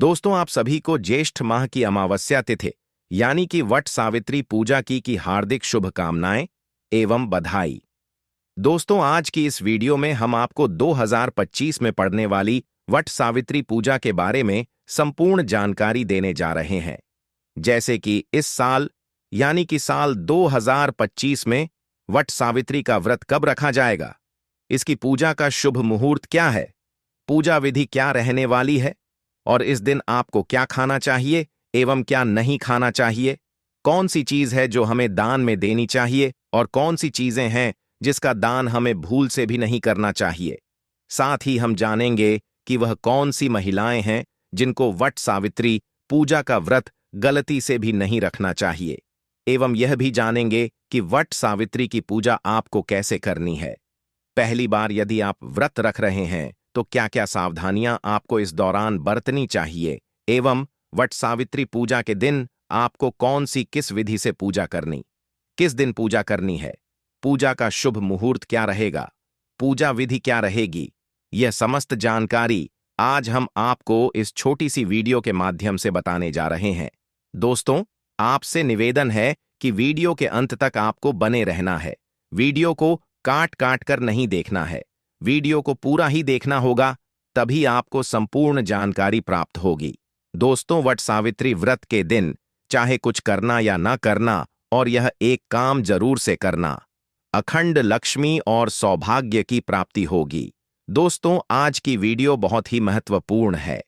दोस्तों, आप सभी को ज्येष्ठ माह की अमावस्या तिथि यानी कि वट सावित्री पूजा की हार्दिक शुभकामनाएं एवं बधाई। दोस्तों, आज की इस वीडियो में हम आपको 2025 में पड़ने वाली वट सावित्री पूजा के बारे में संपूर्ण जानकारी देने जा रहे हैं। जैसे कि इस साल यानी कि साल 2025 में वट सावित्री का व्रत कब रखा जाएगा, इसकी पूजा का शुभ मुहूर्त क्या है, पूजा विधि क्या रहने वाली है और इस दिन आपको क्या खाना चाहिए एवं क्या नहीं खाना चाहिए, कौन सी चीज है जो हमें दान में देनी चाहिए और कौन सी चीजें हैं जिसका दान हमें भूल से भी नहीं करना चाहिए। साथ ही हम जानेंगे कि वह कौन सी महिलाएं हैं जिनको वट सावित्री पूजा का व्रत गलती से भी नहीं रखना चाहिए, एवं यह भी जानेंगे कि वट सावित्री की पूजा आपको कैसे करनी है। पहली बार यदि आप व्रत रख रहे हैं तो क्या क्या सावधानियां आपको इस दौरान बरतनी चाहिए, एवं वट सावित्री पूजा के दिन आपको कौन सी किस विधि से पूजा करनी, किस दिन पूजा करनी है, पूजा का शुभ मुहूर्त क्या रहेगा, पूजा विधि क्या रहेगी, यह समस्त जानकारी आज हम आपको इस छोटी सी वीडियो के माध्यम से बताने जा रहे हैं। दोस्तों, आपसे निवेदन है कि वीडियो के अंत तक आपको बने रहना है। वीडियो को काट काट कर नहीं देखना है, वीडियो को पूरा ही देखना होगा, तभी आपको संपूर्ण जानकारी प्राप्त होगी। दोस्तों, वट सावित्री व्रत के दिन चाहे कुछ करना या ना करना, और यह एक काम जरूर से करना, अखंड लक्ष्मी और सौभाग्य की प्राप्ति होगी। दोस्तों, आज की वीडियो बहुत ही महत्वपूर्ण है,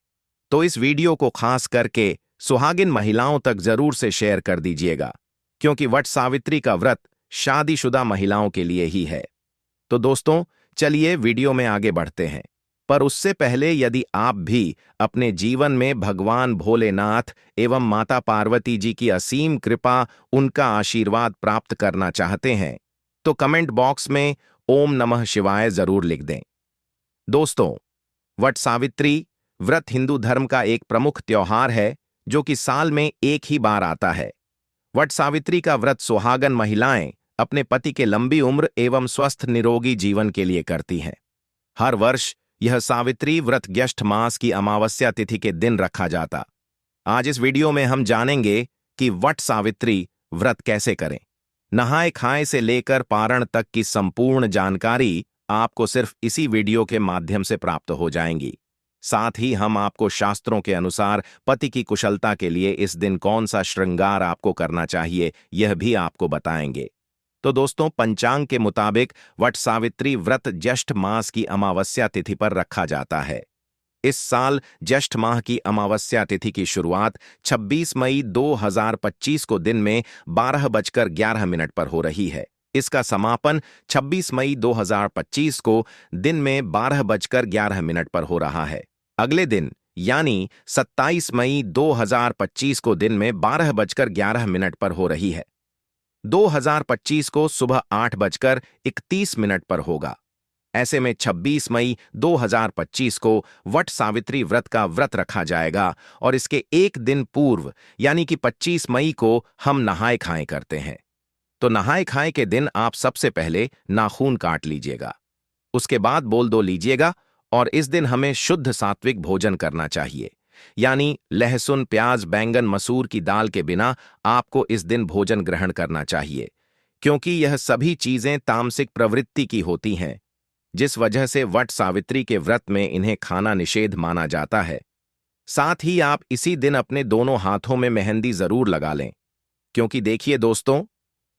तो इस वीडियो को खास करके सुहागिन महिलाओं तक जरूर से शेयर कर दीजिएगा, क्योंकि वट सावित्री का व्रत शादीशुदा महिलाओं के लिए ही है। तो दोस्तों, चलिए वीडियो में आगे बढ़ते हैं, पर उससे पहले यदि आप भी अपने जीवन में भगवान भोलेनाथ एवं माता पार्वती जी की असीम कृपा, उनका आशीर्वाद प्राप्त करना चाहते हैं तो कमेंट बॉक्स में ओम नमः शिवाय जरूर लिख दें। दोस्तों, वट सावित्री व्रत हिंदू धर्म का एक प्रमुख त्योहार है जो कि साल में एक ही बार आता है। वट सावित्री का व्रत सुहागन महिलाएं अपने पति के लंबी उम्र एवं स्वस्थ निरोगी जीवन के लिए करती हैं। हर वर्ष यह सावित्री व्रत ज्येष्ठ मास की अमावस्या तिथि के दिन रखा जाता। आज इस वीडियो में हम जानेंगे कि वट सावित्री व्रत कैसे करें। नहाए खाए से लेकर पारण तक की संपूर्ण जानकारी आपको सिर्फ इसी वीडियो के माध्यम से प्राप्त हो जाएंगी। साथ ही हम आपको शास्त्रों के अनुसार पति की कुशलता के लिए इस दिन कौन सा श्रृंगार आपको करना चाहिए, यह भी आपको बताएंगे। तो दोस्तों, पंचांग के मुताबिक वट सावित्री व्रत ज्येष्ठ मास की अमावस्या तिथि पर रखा जाता है। इस साल ज्येष्ठ माह की अमावस्या तिथि की शुरुआत 26 मई 2025 को दिन में 12:11 पर हो रही है। इसका समापन 26 मई 2025 को दिन में 12:11 पर हो रहा है। अगले दिन यानी 27 मई 2025 को दिन में 12:11 पर हो रही है। 2025 को सुबह 8:31 पर होगा। ऐसे में 26 मई 2025 को वट सावित्री व्रत का व्रत रखा जाएगा और इसके एक दिन पूर्व यानी कि 25 मई को हम नहाए खाए करते हैं। तो नहाए खाए के दिन आप सबसे पहले नाखून काट लीजिएगा, उसके बाद बोल दो लीजिएगा, और इस दिन हमें शुद्ध सात्विक भोजन करना चाहिए, यानी लहसुन, प्याज, बैंगन, मसूर की दाल के बिना आपको इस दिन भोजन ग्रहण करना चाहिए, क्योंकि यह सभी चीजें तामसिक प्रवृत्ति की होती हैं, जिस वजह से वट सावित्री के व्रत में इन्हें खाना निषेध माना जाता है। साथ ही आप इसी दिन अपने दोनों हाथों में मेहंदी जरूर लगा लें, क्योंकि देखिए दोस्तों,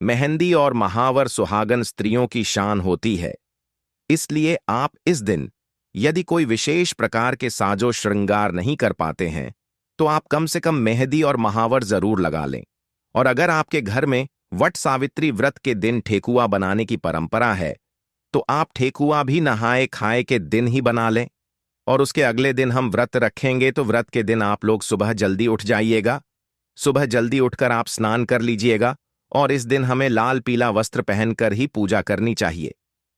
मेहंदी और महावर सुहागन स्त्रियों की शान होती है। इसलिए आप इस दिन यदि कोई विशेष प्रकार के साजो श्रृंगार नहीं कर पाते हैं तो आप कम से कम मेहंदी और महावर जरूर लगा लें। और अगर आपके घर में वट सावित्री व्रत के दिन ठेकुआ बनाने की परंपरा है तो आप ठेकुआ भी नहाए खाए के दिन ही बना लें। और उसके अगले दिन हम व्रत रखेंगे तो व्रत के दिन आप लोग सुबह जल्दी उठ जाइएगा। सुबह जल्दी उठकर आप स्नान कर लीजिएगा और इस दिन हमें लाल पीला वस्त्र पहनकर ही पूजा करनी चाहिए।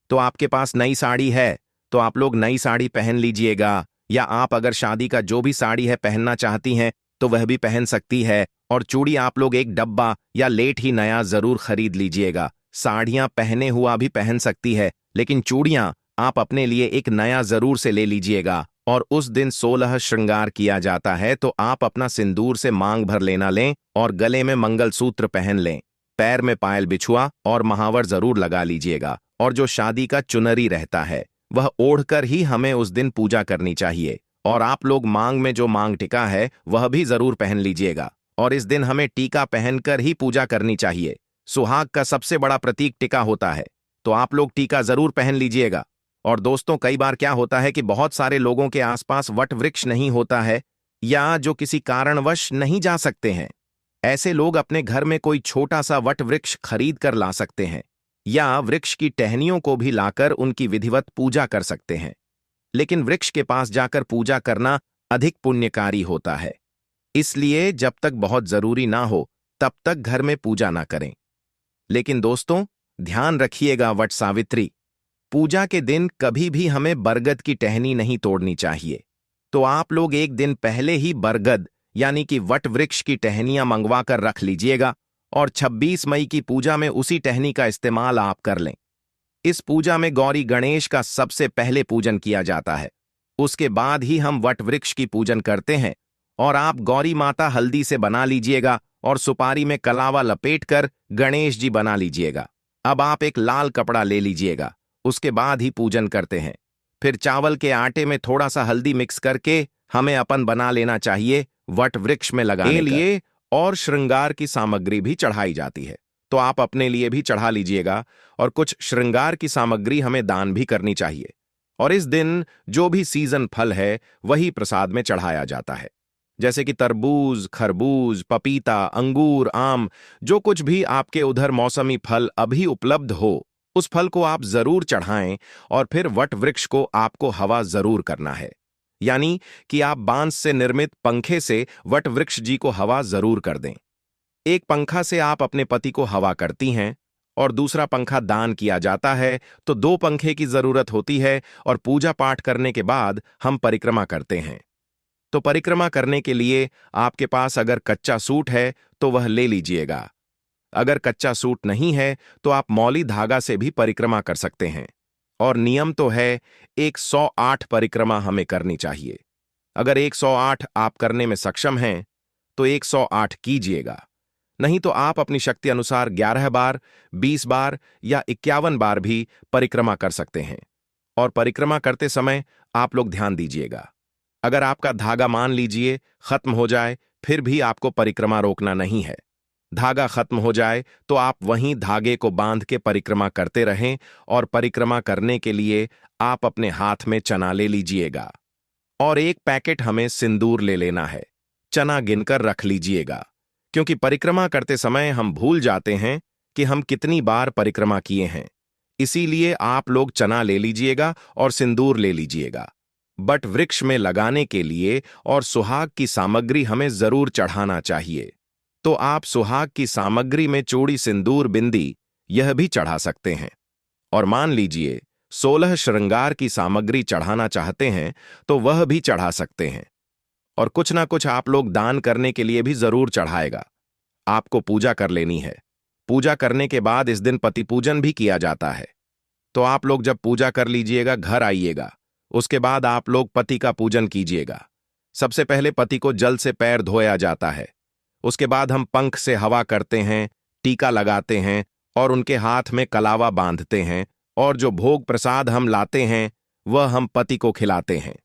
तो आपके पास नई साड़ी है तो आप लोग नई साड़ी पहन लीजिएगा, या आप अगर शादी का जो भी साड़ी है पहनना चाहती हैं तो वह भी पहन सकती है। और चूड़ी आप लोग एक डब्बा या लेट ही नया जरूर खरीद लीजिएगा। साड़ियां पहने हुआ भी पहन सकती है, लेकिन चूड़ियां आप अपने लिए एक नया जरूर से ले लीजिएगा और उस दिन 16 श्रृंगार किया जाता है, तो आप अपना सिंदूर से मांग भर लेना लें और गले में मंगलसूत्र पहन लें, पैर में पायल बिछुआ और महावर जरूर लगा लीजिएगा। और जो शादी का चुनरी रहता है वह ओढ़कर ही हमें उस दिन पूजा करनी चाहिए। और आप लोग मांग में जो मांग टिका है वह भी जरूर पहन लीजिएगा। और इस दिन हमें टीका पहनकर ही पूजा करनी चाहिए। सुहाग का सबसे बड़ा प्रतीक टिका होता है, तो आप लोग टीका जरूर पहन लीजिएगा। और दोस्तों, कई बार क्या होता है कि बहुत सारे लोगों के आसपास वट वृक्ष नहीं होता है, या जो किसी कारणवश नहीं जा सकते हैं। ऐसे लोग अपने घर में कोई छोटा सा वट वृक्ष खरीद कर ला सकते हैं, या वृक्ष की टहनियों को भी लाकर उनकी विधिवत पूजा कर सकते हैं। लेकिन वृक्ष के पास जाकर पूजा करना अधिक पुण्यकारी होता है, इसलिए जब तक बहुत जरूरी ना हो तब तक घर में पूजा ना करें। लेकिन दोस्तों, ध्यान रखिएगा, वट सावित्री पूजा के दिन कभी भी हमें बरगद की टहनी नहीं तोड़नी चाहिए। तो आप लोग एक दिन पहले ही बरगद यानी कि वट वृक्ष की टहनियां मंगवा कर रख लीजिएगा, और 26 मई की पूजा में उसी टहनी का इस्तेमाल आप कर लें। इस पूजा में गौरी गणेश का सबसे पहले पूजन किया जाता है, उसके बाद ही हम वट वृक्ष की पूजन करते हैं। और आप गौरी माता हल्दी से बना लीजिएगा और सुपारी में कलावा लपेटकर गणेश जी बना लीजिएगा। अब आप एक लाल कपड़ा ले लीजिएगा, उसके बाद ही पूजन करते हैं। फिर चावल के आटे में थोड़ा सा हल्दी मिक्स करके हमें अपन बना लेना चाहिए वट वृक्ष में लगाने के लिए। और श्रृंगार की सामग्री भी चढ़ाई जाती है, तो आप अपने लिए भी चढ़ा लीजिएगा, और कुछ श्रृंगार की सामग्री हमें दान भी करनी चाहिए। और इस दिन जो भी सीजन फल है वही प्रसाद में चढ़ाया जाता है, जैसे कि तरबूज, खरबूज, पपीता, अंगूर, आम, जो कुछ भी आपके उधर मौसमी फल अभी उपलब्ध हो, उस फल को आप जरूर चढ़ाएं। और फिर वट वृक्ष को आपको हवा जरूर करना है, यानी कि आप बांस से निर्मित पंखे से वट वृक्ष जी को हवा जरूर कर दें। एक पंखा से आप अपने पति को हवा करती हैं और दूसरा पंखा दान किया जाता है, तो 2 पंखे की जरूरत होती है। और पूजा पाठ करने के बाद हम परिक्रमा करते हैं। तो परिक्रमा करने के लिए आपके पास अगर कच्चा सूट है तो वह ले लीजिएगा। अगर कच्चा सूट नहीं है तो आप मौली धागा से भी परिक्रमा कर सकते हैं। और नियम तो है 108 परिक्रमा हमें करनी चाहिए। अगर 108 आप करने में सक्षम हैं तो 108 कीजिएगा, नहीं तो आप अपनी शक्ति अनुसार 11 बार, 20 बार या 51 बार भी परिक्रमा कर सकते हैं। और परिक्रमा करते समय आप लोग ध्यान दीजिएगा, अगर आपका धागा मान लीजिए खत्म हो जाए, फिर भी आपको परिक्रमा रोकना नहीं है। धागा खत्म हो जाए तो आप वहीं धागे को बांध के परिक्रमा करते रहें। और परिक्रमा करने के लिए आप अपने हाथ में चना ले लीजिएगा, और 1 पैकेट हमें सिंदूर ले लेना है। चना गिनकर रख लीजिएगा, क्योंकि परिक्रमा करते समय हम भूल जाते हैं कि हम कितनी बार परिक्रमा किए हैं। इसीलिए आप लोग चना ले लीजिएगा और सिंदूर ले लीजिएगा। बट वृक्ष में लगाने के लिए और सुहाग की सामग्री हमें जरूर चढ़ाना चाहिए, तो आप सुहाग की सामग्री में चूड़ी, सिंदूर, बिंदी यह भी चढ़ा सकते हैं। और मान लीजिए 16 श्रृंगार की सामग्री चढ़ाना चाहते हैं तो वह भी चढ़ा सकते हैं। और कुछ ना कुछ आप लोग दान करने के लिए भी जरूर चढ़ाएगा। आपको पूजा कर लेनी है। पूजा करने के बाद इस दिन पति पूजन भी किया जाता है। तो आप लोग जब पूजा कर लीजिएगा, घर आइएगा, उसके बाद आप लोग पति का पूजन कीजिएगा। सबसे पहले पति को जल से पैर धोया जाता है, उसके बाद हम पंख से हवा करते हैं, टीका लगाते हैं और उनके हाथ में कलावा बांधते हैं। और जो भोग प्रसाद हम लाते हैं वह हम पति को खिलाते हैं।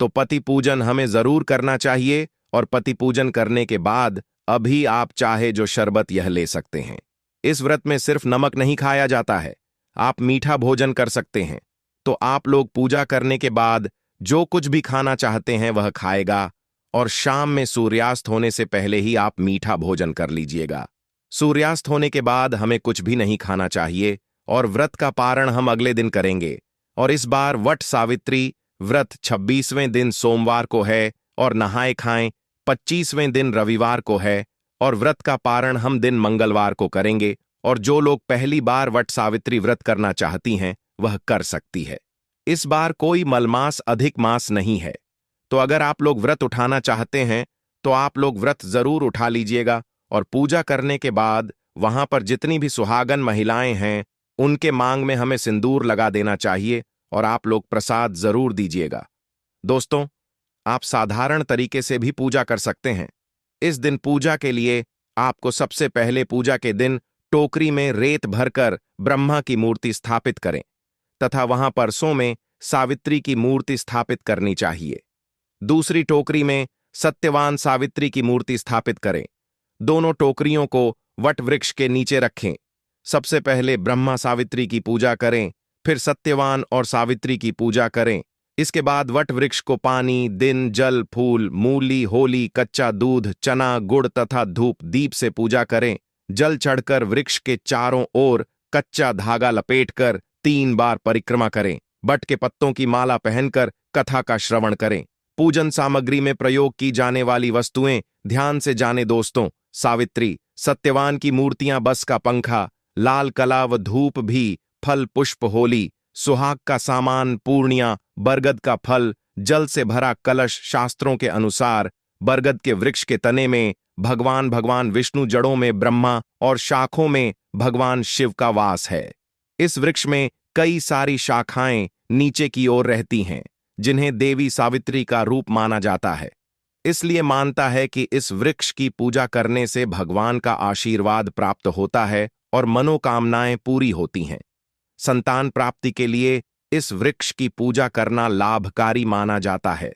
तो पति पूजन हमें जरूर करना चाहिए। और पति पूजन करने के बाद अभी आप चाहे जो शरबत यह ले सकते हैं। इस व्रत में सिर्फ नमक नहीं खाया जाता है, आप मीठा भोजन कर सकते हैं। तो आप लोग पूजा करने के बाद जो कुछ भी खाना चाहते हैं वह खाएगा। और शाम में सूर्यास्त होने से पहले ही आप मीठा भोजन कर लीजिएगा। सूर्यास्त होने के बाद हमें कुछ भी नहीं खाना चाहिए। और व्रत का पारण हम अगले दिन करेंगे। और इस बार वट सावित्री व्रत 26वें दिन सोमवार को है और नहाए खाएं 25वें दिन रविवार को है। और व्रत का पारण हम दिन मंगलवार को करेंगे। और जो लोग पहली बार वट सावित्री व्रत करना चाहती हैं वह कर सकती है। इस बार कोई मलमास अधिक मास नहीं है, तो अगर आप लोग व्रत उठाना चाहते हैं तो आप लोग व्रत जरूर उठा लीजिएगा। और पूजा करने के बाद वहां पर जितनी भी सुहागन महिलाएं हैं उनके मांग में हमें सिंदूर लगा देना चाहिए। और आप लोग प्रसाद जरूर दीजिएगा। दोस्तों, आप साधारण तरीके से भी पूजा कर सकते हैं। इस दिन पूजा के लिए आपको सबसे पहले पूजा के दिन टोकरी में रेत भरकर ब्रह्मा की मूर्ति स्थापित करें तथा वहां परसों में सावित्री की मूर्ति स्थापित करनी चाहिए। दूसरी टोकरी में सत्यवान सावित्री की मूर्ति स्थापित करें। दोनों टोकरियों को वट वृक्ष के नीचे रखें। सबसे पहले ब्रह्मा सावित्री की पूजा करें, फिर सत्यवान और सावित्री की पूजा करें। इसके बाद वट वृक्ष को पानी, दिन, जल, फूल, मूली, होली, कच्चा दूध, चना, गुड़ तथा धूप दीप से पूजा करें। जल चढ़कर वृक्ष के चारों ओर कच्चा धागा लपेटकर 3 बार परिक्रमा करें। बट के पत्तों की माला पहनकर कथा का श्रवण करें। पूजन सामग्री में प्रयोग की जाने वाली वस्तुएं ध्यान से जाने दोस्तों। सावित्री, सत्यवान की मूर्तियां, बस का पंखा, लाल कला व धूप भी, फल पुष्प होली, सुहाग का सामान पूर्णिया, बरगद का फल, जल से भरा कलश। शास्त्रों के अनुसार बरगद के वृक्ष के तने में भगवान विष्णु, जड़ों में ब्रह्मा और शाखों में भगवान शिव का वास है। इस वृक्ष में कई सारी शाखाएं नीचे की ओर रहती हैं, जिन्हें देवी सावित्री का रूप माना जाता है। इसलिए मानता है कि इस वृक्ष की पूजा करने से भगवान का आशीर्वाद प्राप्त होता है और मनोकामनाएं पूरी होती हैं। संतान प्राप्ति के लिए इस वृक्ष की पूजा करना लाभकारी माना जाता है।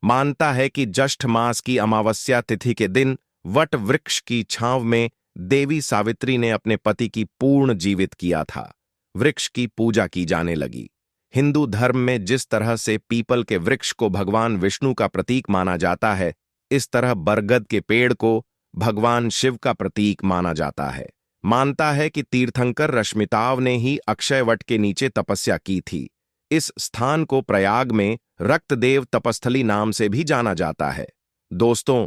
मानता है कि ज्येष्ठ मास की अमावस्या तिथि के दिन वट वृक्ष की छांव में देवी सावित्री ने अपने पति की पूर्ण जीवित किया था। वृक्ष की पूजा की जाने लगी। हिंदू धर्म में जिस तरह से पीपल के वृक्ष को भगवान विष्णु का प्रतीक माना जाता है, इस तरह बरगद के पेड़ को भगवान शिव का प्रतीक माना जाता है। मानता है कि तीर्थंकर रश्मिताव ने ही अक्षयवट के नीचे तपस्या की थी। इस स्थान को प्रयाग में रक्तदेव तपस्थली नाम से भी जाना जाता है। दोस्तों,